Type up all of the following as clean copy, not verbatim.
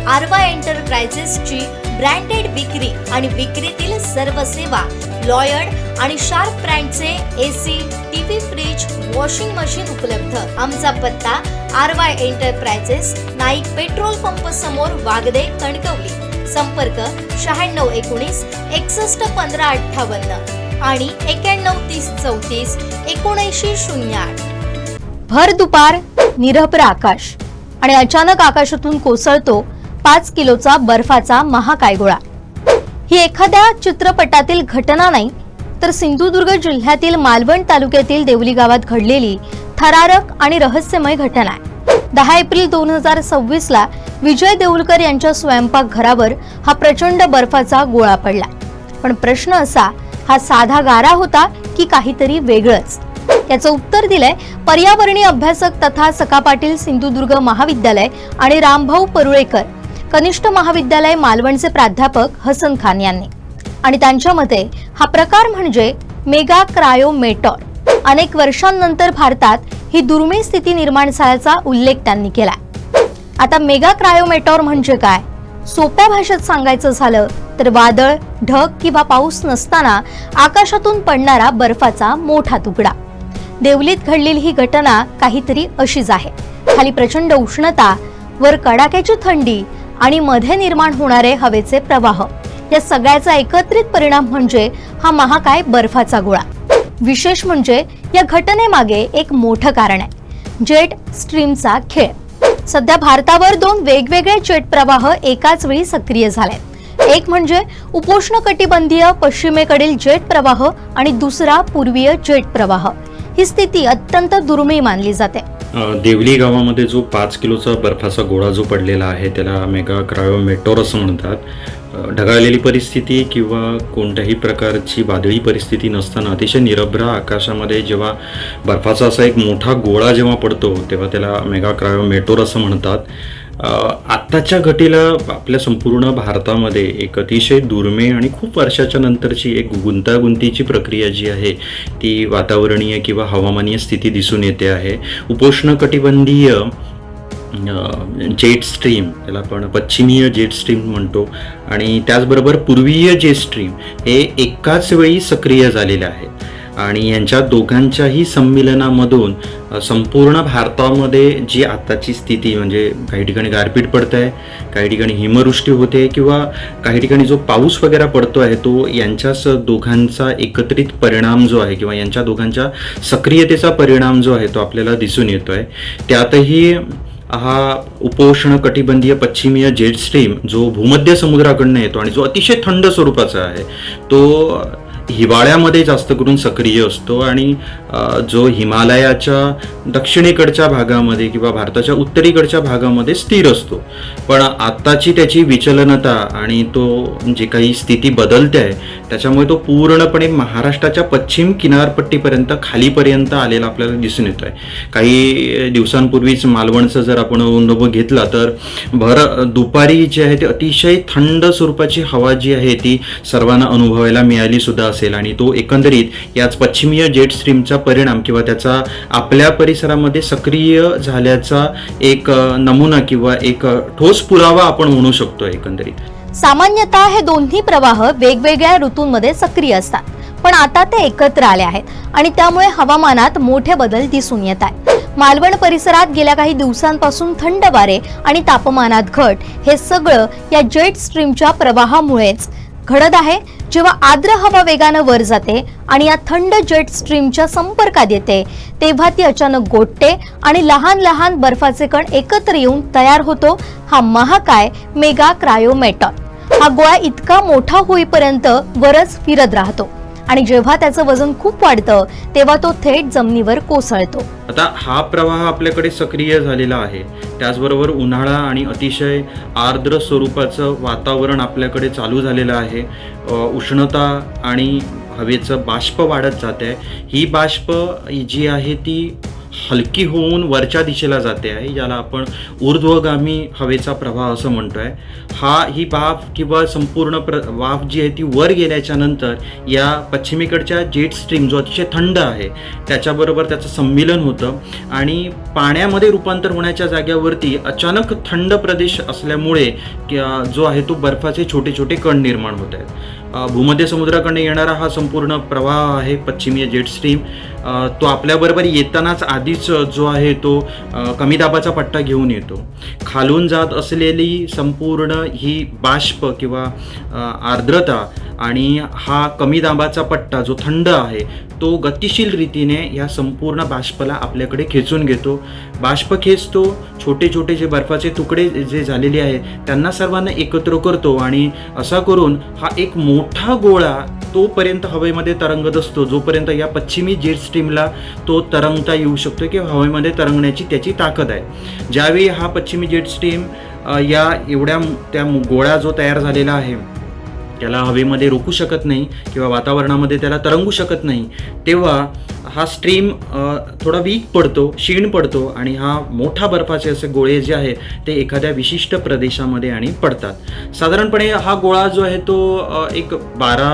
आरवा एंटरप्राइजेसची branded विक्री आणि विक्रीतील सर्व सेवा, लॉयड आणि शार्प ब्रँडचे AC, TV, fridge, washing machine उपलब्ध. आमचा पत्ता Aarva enterprises, Naik petrol pump समोर, वागदे, कणकवली. संपर्क 9619 61 15 58 आणि 91 30 34 79 08. भर दुपार, निरभ्र आकाश आणि अचानक आकाशातून कोसळतो 5 किलोचा बर्फाचा महाकाय गोळा. ही एखाद्या चित्रपटातील घटना नाही, तर सिंधुदुर्ग जिल्ह्यातील मालवण तालुक्यातील देवली गावात घडलेली थरारक आणि रहस्यमय घटना आहे. 10 एप्रिल 2026 ला विजय देऊळकर यांच्या स्वयंपाकघरावर हा प्रचंड बर्फाचा गोळा पडला. पण प्रश्न असा, हा साधा गारा होता की काहीतरी वेगळंच? याचं उत्तर दिलंय पर्यावरणीय अभ्यासक तथा सखा पाटील सिंधुदुर्ग महाविद्यालय आणि रामभाऊ परुळेकर कनिष्ठ महाविद्यालय मालवणचे प्राध्यापक हसन खान यांनी. आणि त्यांच्या मते हा प्रकार म्हणजे मेगा क्रायोमेटॉर. अनेक वर्षांनंतर भारतात ही दुर्मिळ स्थिती निर्माण झाल्याचा उल्लेख त्यांनी केला. आता मेगा क्रायोमेटॉर म्हणजे काय? सोप्या भाषेत सांगायचं झालं तर वादळ, ढग किंवा पाऊस नसताना आकाशातून पडणारा बर्फाचा मोठा तुकडा. देवलीत घडलेली ही घटना काहीतरी अशीच आहे. खाली प्रचंड उष्णता, वर कडाक्याची थंडी आणि मध्ये निर्माण होणारे हवेचे प्रवाह, या सगळ्याचा एकत्रित परिणाम म्हणजे हा महाकाय बर्फाचा गोळा. विशेष म्हणजे या घटनेमागे एक मोठं कारण आहे, जेट स्ट्रीमचा खेळ. सध्या भारतावर 2 वेगवेगळे जेट प्रवाह एकाच वेळी सक्रिय झालेत. एक म्हणजे उपोष्णकटिबंधीय पश्चिमेकडील जेट प्रवाह आणि दुसरा पूर्वीय जेट प्रवाह. ही स्थिती अत्यंत दुर्मिळ मानली जाते. देवली गावामध्ये जो 5 किलोचा बर्फाचा गोळा जो पडलेला आहे त्याला मेगा क्रायोमेटॉर असं म्हणतात. ढगाळलेली परिस्थिती किंवा कोणत्याही प्रकारची वादळी परिस्थिती नसताना अतिशय निरभ्र आकाशामध्ये जेव्हा बर्फाचा असा एक मोठा गोळा जेव्हा पडतो तेव्हा त्याला मेगा क्रायोमेटॉर असं म्हणतात. आत्ताच्या घटीला आपल्या संपूर्ण भारतामध्ये एक अतिशय दुर्मिळ आणि खूप वर्षाच्या नंतरची एक गुंतागुंतीची प्रक्रिया जी आहे ती वातावरणीय किंवा हवामानीय स्थिती दिसून येते आहे. उपोष्णकटिबंधीय जेट स्ट्रीम, त्याला आपण पश्चिमीय जेट स्ट्रीम म्हणतो, आणि त्याचबरोबर पूर्वीय जेट स्ट्रीम हे एकाच वेळी सक्रिय झालेले आहेत. आणि यांच्या दोघांच्याही संमिलनामधून संपूर्ण भारतामध्ये जी आताची स्थिती म्हणजे काही ठिकाणी गारपीट पडत आहे, काही ठिकाणी हिमवृष्टी होते किंवा काही ठिकाणी जो पाऊस वगैरे पडतो आहे तो यांच्याच दोघांचा एकत्रित परिणाम जो आहे किंवा यांच्या दोघांच्या सक्रियतेचा परिणाम जो आहे तो आपल्याला दिसून येतो आहे. त्यातही हा उपोष्ण कटिबंधीय पश्चिमीय जेट स्ट्रीम जो भूमध्य समुद्राकडनं येतो आणि जो अतिशय थंड स्वरूपाचा आहे तो हिवाळ्यामध्ये जास्त करून सक्रिय असतो आणि जो हिमालयाच्या दक्षिणेकडच्या भागामध्ये किंवा भारताच्या उत्तरेकडच्या भागामध्ये स्थिर असतो. पण आत्ताची त्याची विचलनता आणि तो जे काही स्थिती बदलते आहे त्याच्यामुळे तो पूर्णपणे महाराष्ट्राच्या पश्चिम किनारपट्टीपर्यंत खालीपर्यंत आलेला आपल्याला दिसून येतो आहे. काही दिवसांपूर्वीच मालवणचा जर आपण अनुभव घेतला तर भर दुपारी जे आहे ते अतिशय थंड स्वरूपाची हवा जी आहे ती सर्वांना अनुभवायला मिळाली सुद्धा असेल. आणि तो एकंदरीत याच पश्चिमीय जेट स्ट्रीमचा परिणाम किंवा त्याचा आपल्या परिसरामध्ये सक्रिय झाल्याचा एक नमुना किंवा एक ठोस पुरावा आपण म्हणू शकतो. एकंदरीत सामान्यतः हे दोन्ही प्रवाह वेगवेगळ्या ऋतूंमध्ये सक्रिय असतात, पण आता ते एकत्र आले आहेत आणि त्यामुळे हवामानात मोठे बदल दिसून येत आहेत. मालवण परिसरात गेल्या काही दिवसांपासून थंड वारे आणि तापमानात घट हे सगळं या जेट स्ट्रीमच्या प्रवाहामुळेच घडत आहे. जेव्हा आर्द्र हवा वेगानं वर जाते आणि या थंड जेट स्ट्रीमच्या संपर्कात येते तेव्हा ती अचानक गोठते आणि लहान लहान बर्फाचे कण एकत्र येऊन तयार होतो हा महाकाय मेगा क्रायोमेटॉर. हा गोळा इतका मोठा होईपर्यंत वरच फिरत राहतो आणि जेव्हा त्याचं वजन खूप वाढतं तेव्हा तो थेट जमिनीवर कोसळतो. आता हा प्रवाह आपल्याकडे सक्रिय झालेला आहे, त्याचबरोबर उन्हाळा आणि अतिशय आर्द्र स्वरूपाचं वातावरण आपल्याकडे चालू झालेलं आहे. उष्णता आणि हवेचं बाष्प वाढत जात आहे. ही बाष्प जी आहे ती हलकी होऊन वरच्या दिशेला जाते आहे, ज्याला आपण ऊर्ध्वगामी हवेचा प्रवाह असं म्हणतोय. ही वाफ किंवा संपूर्ण वाफ जी आहे ती वर गेल्याच्या नंतर या पश्चिमेकडच्या जेट स्ट्रीम जो अतिशय थंड आहे त्याच्याबरोबर त्याचं संमिलन होतं आणि पाण्यामध्ये रूपांतर होण्याच्या जाग्यावरती अचानक थंड प्रदेश असल्यामुळे जो आहे तो बर्फाचे छोटे छोटे कण निर्माण होत आहेत. भूमध्य समुद्राकडे येणारा हा संपूर्ण प्रवाह आहे पश्चिमीय जेट स्ट्रीम. तो आपल्याबरोबर येतानाच आधीच जो आहे तो कमी दाबाचा पट्टा घेऊन येतो. खालून जात असलेली संपूर्ण ही बाष्प किंवा आर्द्रता आणि हा कमी दाबाचा पट्टा जो थंड आहे तो गतिशील रीतीने या संपूर्ण बाष्पाला आपल्याकडे खेचून घेतो. बाष्प खेचतो, छोटे छोटे जे बर्फाचे तुकडे जे झालेले आहेत त्यांना सर्वांना एकत्र करतो आणि असा करून हा एक मोठा गोळा तोपर्यंत हवेमध्ये तरंगत असतो जोपर्यंत या पश्चिमी जेट स्ट्रीमला तो तरंगता येऊ शकतो किंवा हवेमध्ये तरंगण्याची त्याची ताकद आहे. ज्यावेळी हा पश्चिमी जेट स्ट्रीम या एवढ्या त्या गोळा जो तयार झालेला आहे त्याला हवेमध्ये रोखू शकत नाही किंवा वातावरणामध्ये त्याला तरंगू शकत नाही, तेव्हा हा स्ट्रीम थोडा वीक पडतो, क्षीण पडतो आणि हा मोठा बर्फाचे असे गोळे जे आहेत ते एखाद्या विशिष्ट प्रदेशामध्ये आणि पडतात. साधारणपणे हा गोळा जो आहे तो एक 12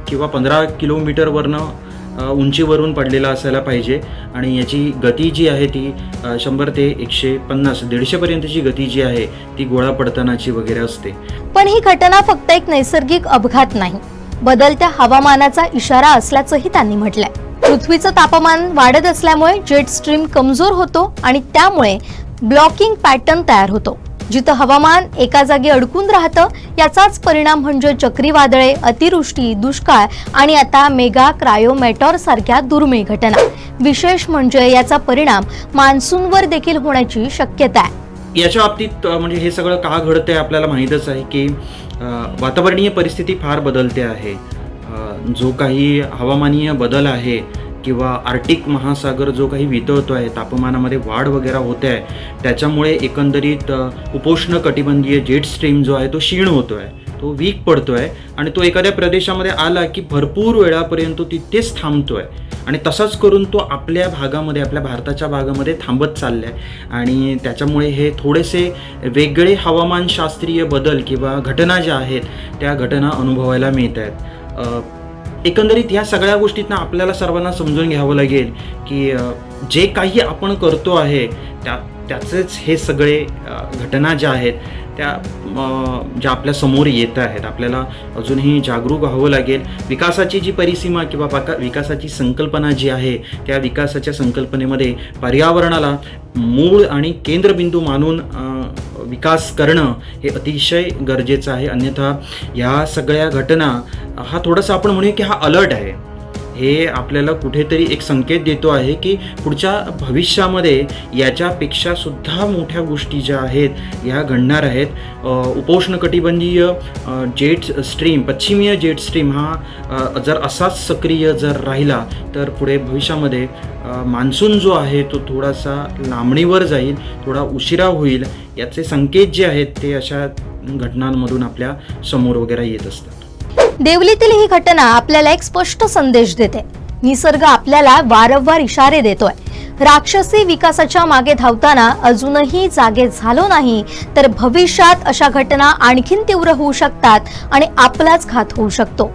किंवा 15 किलोमीटरवरनं उंचीवरून पडलेला असायला पाहिजे आणि याची गती जी आहे ती 100 ते 150-150 पर्यंतची गती जी आहे ती गोळा पडतानाची वगैरे असते. पण ही घटना फक्त एक नैसर्गिक अपघात नाही, बदलत्या हवामानाचा इशारा असल्याचंही त्यांनी म्हटलंय. पृथ्वीचं तापमान वाढत असल्यामुळे जेट स्ट्रीम कमजोर होतो आणि त्यामुळे ब्लॉकिंग पॅटर्न तयार होतो. जिथं हवामान एका जागी अडकून राहतं याचाच परिणाम म्हणजे चक्रीवादळे, अतिवृष्टी, दुष्काळ आणि आता मेगा क्रायोमेटॉर सारख्या दुर्मिळ घटना. विशेष म्हणजे याचा परिणाम मान्सूनवर देखील होण्याची शक्यता आहे. याच्या बाबतीत म्हणजे हे सगळं का घडतंय आपल्याला माहीतच आहे की वातावरणीय परिस्थिती फार बदलते आहे. जो काही हवामानीय बदल आहे किंवा आर्टिक महासागर जो काही वितळतो आहे, तापमानामध्ये वाढ वगैरे होते आहे, त्याच्यामुळे एकंदरीत उपोष्ण कटिबंधीय जेट स्ट्रीम जो आहे तो क्षीण होतो आहे, तो वीक पडतो आहे आणि तो एखाद्या प्रदेशामध्ये आला की भरपूर वेळापर्यंत तो तिथेच थांबतो आहे आणि तसाच करून तो आपल्या भागामध्ये, आपल्या भारताच्या भागामध्ये थांबत चालला आहे आणि त्याच्यामुळे हे थोडेसे वेगळे हवामानशास्त्रीय बदल किंवा घटना ज्या आहेत त्या घटना अनुभवायला मिळत आहेत. एकंदरीत ह्या सगळ्या गोष्टींना आपल्याला सर्वांना समजून घ्यावं लागेल की जे काही आपण करतो आहे त्याचेच हे सगळे घटना ज्या आहेत त्या ज्या आपल्या समोर येत आहेत. आपल्याला अजूनही जागरूक व्हावं लागेल. विकासाची जी परिसीमा किंवा विकासाची संकल्पना जी आहे त्या विकासाच्या संकल्पनेमध्ये पर्यावरणाला मूळ आणि केंद्रबिंदू मानून विकास करणं हे अतिशय गरजेचं आहे. अन्यथा ह्या सगळ्या घटना हा थोडासा आपण म्हणूया की हा अलर्ट आहे. हे आपल्याला कुठेतरी एक संकेत देतो आहे की पुढच्या भविष्यामध्ये याच्यापेक्षा सुद्धा मोठ्या गोष्टी ज्या आहेत ह्या घडणार आहेत. उपोष्णकटिबंधीय जेट स्ट्रीम, पश्चिमीय जेट स्ट्रीम हा जर असाच सक्रिय जर राहिला तर पुढे भविष्यामध्ये मान्सून जो आहे तो थोडासा लांबणीवर जाईल, थोडा उशिरा होईल. याचे संकेत जे आहेत ते अशा घटनांमधून आपल्या समोर वगैरे येत असतात. देवलीतील ही घटना आपल्याला एक स्पष्ट संदेश देते. निसर्ग आपल्याला वारंवार इशारे देतोय. राक्षसी विकासाच्या मागे धावताना अजूनही जागे झालो नाही तर भविष्यात अशा घटना आणखीन तीव्र होऊ शकतात आणि आपलाच घात होऊ शकतो.